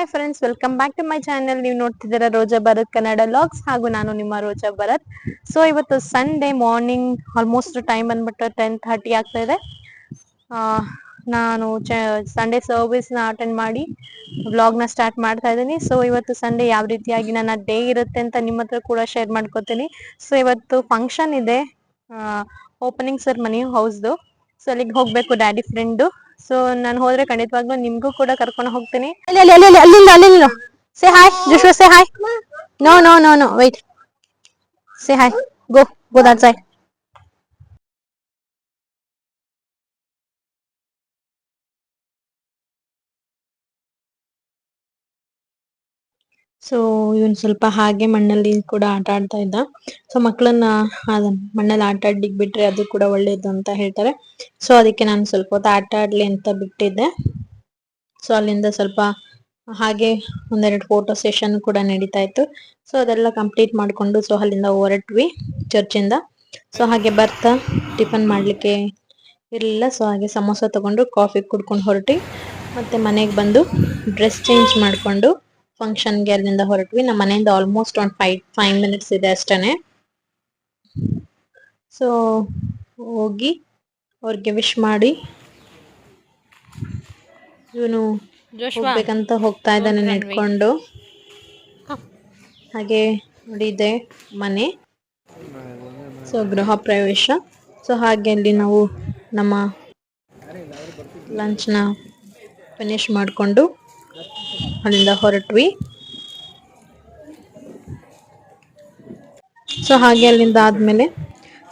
Hi friends, welcome back to my channel. ನೀವು ನೋಡ್ತಿದ್ದೀರಾ Roja Bharath Kannada vlogs, ಹಾಗೂ ನಾನು ನಿಮ್ಮ ರೋಜಾ ಭರತ್. ಸೊ ಇವತ್ತು ಸಂಡೇ ಮಾರ್ನಿಂಗ್, ಆಲ್ಮೋಸ್ಟ್ ಟೈಮ್ ಬಂದ್ಬಿಟ್ಟು 10:30 ಆಗ್ತಾ ಇದೆ. ನಾನು ಸಂಡೇ ಸರ್ವಿಸ್ ನ ಅಟೆಂಡ್ ಮಾಡಿ ವ್ಲಾಗ್ ನ ಸ್ಟಾರ್ಟ್ ಮಾಡ್ತಾ ಇದ್ದೀನಿ. ಸೊ ಇವತ್ತು ಸಂಡೇ ಯಾವ ರೀತಿಯಾಗಿ ನನ್ನ ಡೇ ಇರುತ್ತೆ ಅಂತ ನಿಮ್ಮ ಹತ್ರ ಕೂಡ ಶೇರ್ ಮಾಡ್ಕೋತೀನಿ. ಸೊ ಇವತ್ತು ಫಂಕ್ಷನ್ ಇದೆ, ಓಪನಿಂಗ್ ಸೆರೆಮನಿ ಹೌಸ್ದು. ಸೊ ಅಲ್ಲಿಗೆ ಹೋಗ್ಬೇಕು ಡ್ಯಾಡಿ ಫ್ರೆಂಡ್. ಸೊ ನಾನು ಹೋದ್ರೆ ಖಂಡಿತವಾಗ್ಲೂ ನಿಮ್ಗೂ ಕೂಡ ಕರ್ಕೊಂಡು ಹೋಗ್ತೀನಿ. ಅಲ್ಲಿಂದ say hi Joshua, say hi. No no no no wait, say hi. Go that side. So ಇವನ್ ಸ್ವಲ್ಪ ಹಾಗೆ ಮಣ್ಣಲ್ಲಿ ಕೂಡ ಆಟ ಆಡ್ತಾ ಇದ್ದ. ಸೊ ಮಕ್ಕಳನ್ನ ಮಣ್ಣಲ್ಲಿ ಆಟ ಆಡ್ಲಿಕ್ಕೆ ಬಿಟ್ರೆ ಅದು ಕೂಡ ಒಳ್ಳೇದು ಅಂತ ಹೇಳ್ತಾರೆ. ಸೊ ಅದಕ್ಕೆ ನಾನು ಸ್ವಲ್ಪ ಹೊತ್ತು ಆಟ ಆಡ್ಲಿ ಅಂತ ಬಿಟ್ಟಿದ್ದೆ. ಸೊ ಅಲ್ಲಿಂದ ಸ್ವಲ್ಪ ಹಾಗೆ ಒಂದೆರಡು ಫೋಟೋ ಸೆಷನ್ ಕೂಡ ನಡೀತಾ ಇತ್ತು. ಸೊ ಅದೆಲ್ಲ ಕಂಪ್ಲೀಟ್ ಮಾಡ್ಕೊಂಡು ಸೊ ಅಲ್ಲಿಂದ ಹೊರಟ್ವಿ ಚರ್ಚಿಂದ. ಸೊ ಹಾಗೆ ಬರ್ತಾ ಟಿಫನ್ ಮಾಡ್ಲಿಕ್ಕೆ ಇರಲಿಲ್ಲ. ಸೊ ಹಾಗೆ ಸಮೋಸ ತಗೊಂಡು ಕಾಫಿ ಕುಡ್ಕೊಂಡು ಹೊರಟಿ ಮತ್ತೆ ಮನೆಗೆ ಬಂದು ಡ್ರೆಸ್ ಚೇಂಜ್ ಮಾಡ್ಕೊಂಡು ಫಂಕ್ಷನ್ಗೆ ಅಲ್ಲಿಂದ ಹೊರಟ್ವಿ. ನಮ್ಮ ಮನೆಯಿಂದ ಆಲ್ಮೋಸ್ಟ್ ಒಂದು 5 ಮಿನಿಟ್ಸ್ ಇದೆ ಅಷ್ಟೇನೆ. ಸೊ ಹೋಗಿ ಅವ್ರಿಗೆ ವಿಶ್ ಮಾಡಿ ಇವನು ಹೋಗ್ಬೇಕಂತ ಹೋಗ್ತಾ ಇದ್ದಾನೆ ನೆಡ್ಕೊಂಡು. ಹಾಗೆ ನೋಡಿದೆ ಮನೆ, ಸೊ ಗೃಹ ಪ್ರವೇಶ. ಸೊ ಹಾಗೆ ಅಲ್ಲಿ ನಾವು ನಮ್ಮ ಲಂಚ್ನ ಫಿನಿಶ್ ಮಾಡಿಕೊಂಡು ಅಲ್ಲಿಂದ ಹೊರಟ್ವಿ. ಸೊ ಹಾಗೆ ಅಲ್ಲಿಂದ ಆದ್ಮೇಲೆ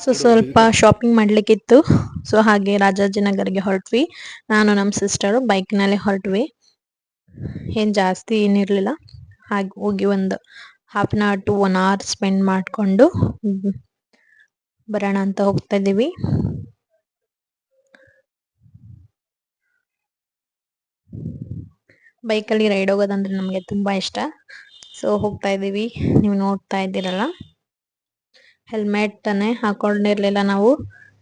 ಸೊ ಸ್ವಲ್ಪ ಶಾಪಿಂಗ್ ಮಾಡ್ಲಿಕ್ಕಿತ್ತು. ಸೊ ಹಾಗೆ ರಾಜಾಜಿನಗರ್ಗೆ ಹೊರಟ್ವಿ. ನಾನು ನಮ್ಮ ಸಿಸ್ಟರು ಬೈಕ್ನಲ್ಲಿ ಹೊರಟ್ವಿ. ಏನ್ ಜಾಸ್ತಿ ಏನಿರ್ಲಿಲ್ಲ. ಹಾಗೆ ಹೋಗಿ ಒಂದು 1/2 hour to 1 hour ಸ್ಪೆಂಡ್ ಮಾಡ್ಕೊಂಡು ಬರೋಣ ಅಂತ ಹೋಗ್ತಾ ಇದ್ದೀವಿ. ಬೈಕಲ್ಲಿ ರೈಡ್ ಹೋಗೋದಂದ್ರೆ ನಮಗೆ ತುಂಬಾ ಇಷ್ಟ. ಸೊ ಹೋಗ್ತಾ ಇದ್ದೀವಿ, ನೀವು ನೋಡ್ತಾ ಇದ್ದೀರಲ್ಲ. ಹೆಲ್ಮೆಟ್ ಅನ್ನೇ ಹಾಕೊಂಡಿರ್ಲಿಲ್ಲ ನಾವು.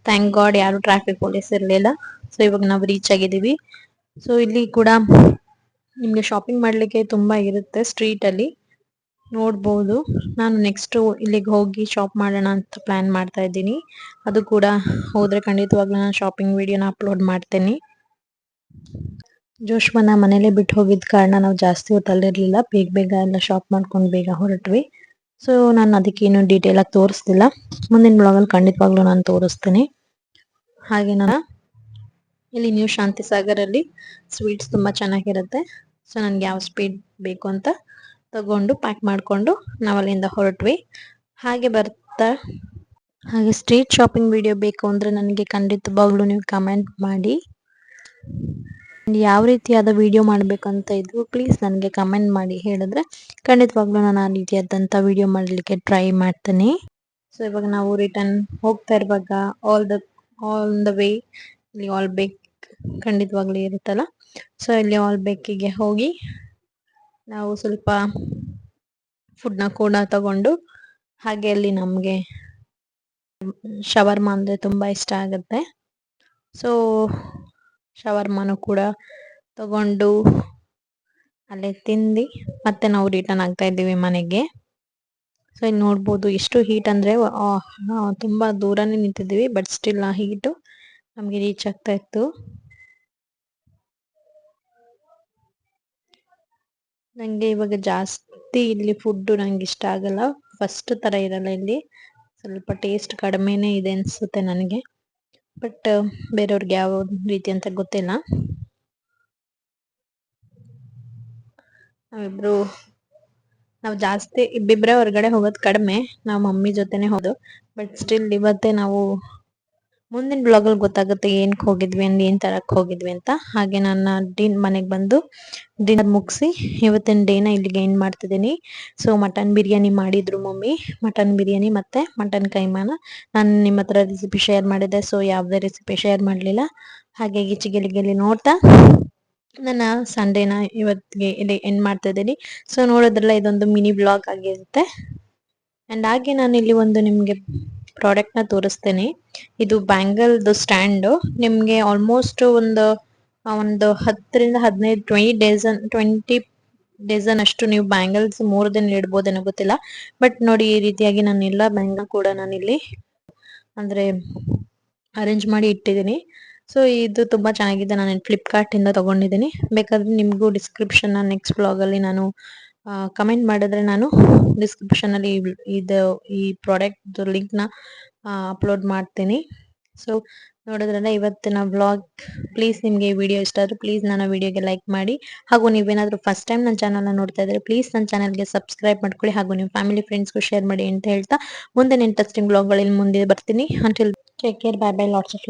ಥ್ಯಾಂಕ್ ಗಾಡ್ ಯಾರು ಟ್ರಾಫಿಕ್ ಪೊಲೀಸ್ ಇರಲಿಲ್ಲ. ಸೊ ಇವಾಗ ನಾವು ರೀಚ್ ಆಗಿದ್ದೀವಿ. ಸೊ ಇಲ್ಲಿ ಕೂಡ ನಿಮ್ಗೆ ಶಾಪಿಂಗ್ ಮಾಡ್ಲಿಕ್ಕೆ ತುಂಬಾ ಇರುತ್ತೆ ಸ್ಟ್ರೀಟ್ ಅಲ್ಲಿ, ನೋಡ್ಬೋದು. ನಾನು ನೆಕ್ಸ್ಟ್ ಇಲ್ಲಿಗೆ ಹೋಗಿ ಶಾಪ್ ಮಾಡೋಣ ಅಂತ ಪ್ಲಾನ್ ಮಾಡ್ತಾ ಇದ್ದೀನಿ. ಅದು ಕೂಡ ಹೋದ್ರೆ ಖಂಡಿತವಾಗ್ಲೂ ನಾನು ಶಾಪಿಂಗ್ ವಿಡಿಯೋನ ಅಪ್ಲೋಡ್ ಮಾಡ್ತೀನಿ. ಜೋಶ್ವನ ಮನೇಲೆ ಬಿಟ್ಟು ಹೋಗಿದ್ದ ಕಾರಣ ನಾವು ಜಾಸ್ತಿ ಹೊತ್ತು ಅಲ್ಲಿರ್ಲಿಲ್ಲ. ಬೇಗ ಎಲ್ಲ ಶಾಪ್ ಮಾಡ್ಕೊಂಡು ಬೇಗ ಹೊರಟ್ವಿ. ಸೊ ನಾನು ಅದಕ್ಕೇನು ಡೀಟೇಲ್ ಆಗಿ ತೋರಿಸ್ತಿಲ್ಲ. ಮುಂದಿನ ಬ್ಲಾಗಲ್ಲಿ ಖಂಡಿತವಾಗ್ಲೂ ನಾನು ತೋರಿಸ್ತೀನಿ. ಹಾಗೆ ನಾನು ಇಲ್ಲಿ ನ್ಯೂ ಶಾಂತಿ ಸಾಗರ್ ಅಲ್ಲಿ ಸ್ವೀಟ್ಸ್ ತುಂಬಾ ಚೆನ್ನಾಗಿರುತ್ತೆ. ಸೊ ನನ್ಗೆ ಯಾವ ಸ್ವೀಟ್ ಬೇಕು ಅಂತ ತಗೊಂಡು ಪ್ಯಾಕ್ ಮಾಡ್ಕೊಂಡು ನಾವು ಅಲ್ಲಿಂದ ಹೊರಟ್ವಿ. ಹಾಗೆ ಬರ್ತಾ ಹಾಗೆ ಸ್ಟ್ರೀಟ್ ಶಾಪಿಂಗ್ ವಿಡಿಯೋ ಬೇಕು ಅಂದ್ರೆ ನನಗೆ ಖಂಡಿತವಾಗ್ಲೂ ನೀವು ಕಮೆಂಟ್ ಮಾಡಿ. ಯಾವ ರೀತಿಯಾದ ವಿಡಿಯೋ ಮಾಡ್ಬೇಕಂತ ಇದ್ರು ಪ್ಲೀಸ್ ನನಗೆ ಕಮೆಂಟ್ ಮಾಡಿ ಹೇಳಿದ್ರೆ ಖಂಡಿತವಾಗ್ಲೂ ನಾನು ಆ ರೀತಿಯಾದಂಥ ವಿಡಿಯೋ ಮಾಡಲಿಕ್ಕೆ ಟ್ರೈ ಮಾಡ್ತೀನಿ. ಸೊ ಇವಾಗ ನಾವು ರಿಟರ್ನ್ ಹೋಗ್ತಾ ಇರುವಾಗ ಆಲ್ ದ ವೇ ಇಲ್ಲಿ ಆಲ್ ಬೇಕ್ ಖಂಡಿತವಾಗ್ಲೂ ಇರುತ್ತಲ್ಲ. ಸೊ ಇಲ್ಲಿ ಆಲ್ ಬೇಕಿಗೆ ಹೋಗಿ ನಾವು ಸ್ವಲ್ಪ ಫುಡ್ನ ಕೂಡ ತಗೊಂಡು, ಹಾಗೆ ಅಲ್ಲಿ ನಮಗೆ ಶವರ್ಮ ಅಂದರೆ ತುಂಬ ಇಷ್ಟ ಆಗುತ್ತೆ. ಸೊ ಶವರ್ಮನು ಕೂಡ ತಗೊಂಡು ಅಲ್ಲೇ ತಿಂದು ಮತ್ತೆ ನಾವು ರಿಟರ್ನ್ ಆಗ್ತಾ ಇದ್ದೀವಿ ಮನೆಗೆ. ಸೊ ಇಲ್ಲಿ ನೋಡ್ಬೋದು ಎಷ್ಟು ಹೀಟ್ ಅಂದರೆ ತುಂಬ ದೂರನೇ ನಿಂತಿದ್ದೀವಿ, ಬಟ್ ಸ್ಟಿಲ್ ಆ ಹೀಟು ನಮಗೆ ರೀಚ್ ಆಗ್ತಾ ಇತ್ತು. ನನಗೆ ಇವಾಗ ಜಾಸ್ತಿ ಇಲ್ಲಿ ಫುಡ್ಡು ನಂಗೆ ಇಷ್ಟ ಆಗಲ್ಲ. ಫಸ್ಟ್ ಥರ ಇರಲ್ಲ, ಇಲ್ಲಿ ಸ್ವಲ್ಪ ಟೇಸ್ಟ್ ಕಡಿಮೆನೇ ಇದೆ ಅನಿಸುತ್ತೆ ನನಗೆ. ಬಟ್ ಬೇರೆಯವ್ರಿಗೆ ಯಾವ ರೀತಿ ಅಂತ ಗೊತ್ತಿಲ್ಲ. ನಾವು ಜಾಸ್ತಿ ಇಬ್ಬಿಬ್ಬರೇ ಹೊರಗಡೆ ಹೋಗೋದು ಕಡಿಮೆ. ನಾವು ಮಮ್ಮಿ ಜೊತೆನೆ ಹೋದು. ಬಟ್ ಸ್ಟಿಲ್ ಇವತ್ತೇ ನಾವು ಮುಂದಿನ ಬ್ಲಾಗಲ್ಲಿ ಗೊತ್ತಾಗುತ್ತೆ ಏನಕ್ಕೆ ಹೋಗಿದ್ವಿ ಅಂದ್ ಏನು ತರಕ್ಕೆ ಹೋಗಿದ್ವಿ ಅಂತ. ಹಾಗೆ ನನ್ನ ಮನೆಗೆ ಬಂದು ಡಿನ್ನರ್ ಮುಗಿಸಿ ಇವತ್ತಿನ ಡೇನ ಇಲ್ಲಿಗೆ ಎಂಡ್ ಮಾಡ್ತಿದ್ದೀನಿ. ಸೊ ಮಟನ್ ಬಿರಿಯಾನಿ ಮಾಡಿದ್ರು ಮಮ್ಮಿ. ಮಟನ್ ಬಿರಿಯಾನಿ ಮತ್ತು ಮಟನ್ ಕೈಮಾನ ನಾನು ನಿಮ್ಮ ಹತ್ರ ರೆಸಿಪಿ ಶೇರ್ ಮಾಡಿದ್ದೆ. ಸೊ ಯಾವುದೇ ರೆಸಿಪಿ ಶೇರ್ ಮಾಡಲಿಲ್ಲ. ಹಾಗೆ ಗಿಚ್ಚಿಗೆಲಿಗೆಲಿ ನೋಡ್ತಾ ನನ್ನ ಸಂಡೇನ ಇವತ್ತಿಗೆ ಇಲ್ಲಿ ಎಂಡ್ ಮಾಡ್ತಾ ಇದ್ದೀನಿ. ಸೊ ನೋಡೋದ್ರಲ್ಲ ಇದೊಂದು ಮಿನಿ ಬ್ಲಾಗ್ ಆಗಿರುತ್ತೆ. ಆ್ಯಂಡ್ ಹಾಗೆ ನಾನು ಇಲ್ಲಿ ಒಂದು ನಿಮಗೆ ಪ್ರಾಡಕ್ಟ್ನ ತೋರಿಸ್ತೇನೆ. ಇದು ಬ್ಯಾಂಗಲ್ದು ಸ್ಟ್ಯಾಂಡು. ನಿಮಗೆ ಆಲ್ಮೋಸ್ಟ್ ಒಂದು 10 ರಿಂದ 15 20 ಡಜನ್ ಅಷ್ಟು ನೀವು ಬ್ಯಾಂಗಲ್ಸ್ 3 ದಿನ ಇಡ್ಬೋದೇನೋ ಗೊತ್ತಿಲ್ಲ. ಬಟ್ ನೋಡಿ ಈ ರೀತಿಯಾಗಿ ನಾನು ಎಲ್ಲಾ ಬ್ಯಾಂಗಲ್ ಕೂಡ ನಾನಿಲ್ಲಿ ಅಂದ್ರೆ ಅರೇಂಜ್ ಮಾಡಿ ಇಟ್ಟಿದ್ದೀನಿ. ಸೊ ಇದು ತುಂಬಾ ಚೆನ್ನಾಗಿದೆ. ನಾನು ಫ್ಲಿಪ್ಕಾರ್ಟ್ ಇಂದ ತಗೊಂಡಿದ್ದೀನಿ. ಬೇಕಾದ್ರೆ ನಿಮ್ಗೂ ಡಿಸ್ಕ್ರಿಪ್ಷನ್ ನೆಕ್ಸ್ಟ್ ಬ್ಲಾಗ್ ಅಲ್ಲಿ ನಾನು ಕಮೆಂಟ್ ಮಾಡಿದ್ರೆ ನಾನು ಡಿಸ್ಕ್ರಿಪ್ಷನ್ ಅಲ್ಲಿ ಇದು ಈ ಪ್ರಾಡಕ್ಟ್ ಲಿಂಕ್ ನ ಅಪ್ಲೋಡ್ ಮಾಡ್ತೀನಿ. ಸೊ ನೋಡಿದ್ರಲ್ಲ ಇವತ್ತಿನ ವ್ಲಾಗ್. ಪ್ಲೀಸ್ ನಿಮ್ಗೆ ಈ ವಿಡಿಯೋ ಇಷ್ಟ ಆದ್ರೆ ಪ್ಲೀಸ್ ನನ್ನ ವಿಡಿಯೋಗೆ ಲೈಕ್ ಮಾಡಿ. ಹಾಗೂ ನೀವೇನಾದ್ರೂ ಫಸ್ಟ್ ಟೈಮ್ ನನ್ನ ಚಾನಲ್ನ ನೋಡ್ತಾ ಇದ್ರೆ ಪ್ಲೀಸ್ ನನ್ನ ಚಾನಲ್ಗೆ ಸಬ್ಸ್ಕ್ರೈಬ್ ಮಾಡ್ಕೊಳ್ಳಿ. ಹಾಗೂ ನಿಮ್ಮ ಫ್ಯಾಮಿಲಿ ಫ್ರೆಂಡ್ಸ್ಗೂ ಶೇರ್ ಮಾಡಿ ಅಂತ ಹೇಳ್ತಾ ಮುಂದಿನ ಇಂಟ್ರೆಸ್ಟಿಂಗ್ ವ್ಲಾಗ್ಗಳಲ್ಲಿ ಮುಂದೆ ಬರ್ತೀನಿ. Until take care, bye bye, lots of